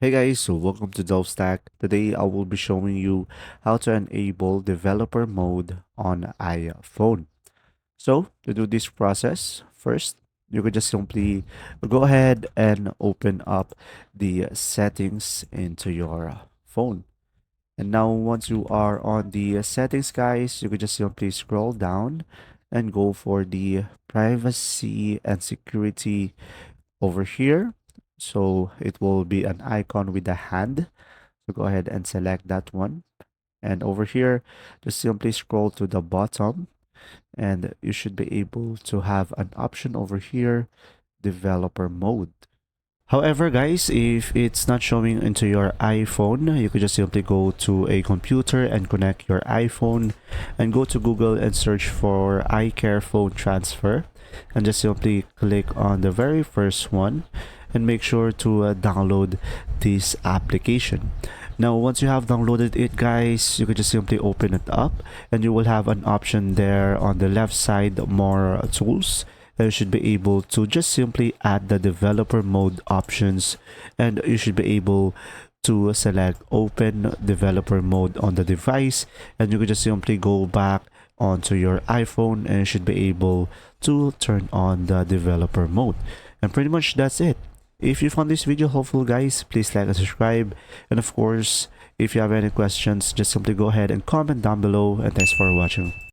Hey guys, so welcome to Stack. Today I will be showing you how to enable developer mode on iPhone. So to do this process, first you could just simply go ahead and open up the settings into your phone. And now once you are on the settings guys, you could just simply scroll down and go for the privacy and security over here. So it will be an icon with a hand. So go ahead and select that one. And over here, just simply scroll to the bottom and you should be able to have an option over here, developer mode. However, guys, if it's not showing into your iPhone, you could just simply go to a computer and connect your iPhone and go to Google and search for iCare phone transfer and just simply click on the very first one and make sure to download this application. Now, once you have downloaded it, guys, you could just simply open it up and you will have an option there on the left side, more tools. You should be able to just simply add the developer mode options and you should be able to select open developer mode on the device and you could just simply go back onto your iPhone and you should be able to turn on the developer mode. And pretty much that's it. If you found this video helpful, guys, please like and subscribe. And of course, if you have any questions, just simply go ahead and comment down below. And thanks for watching.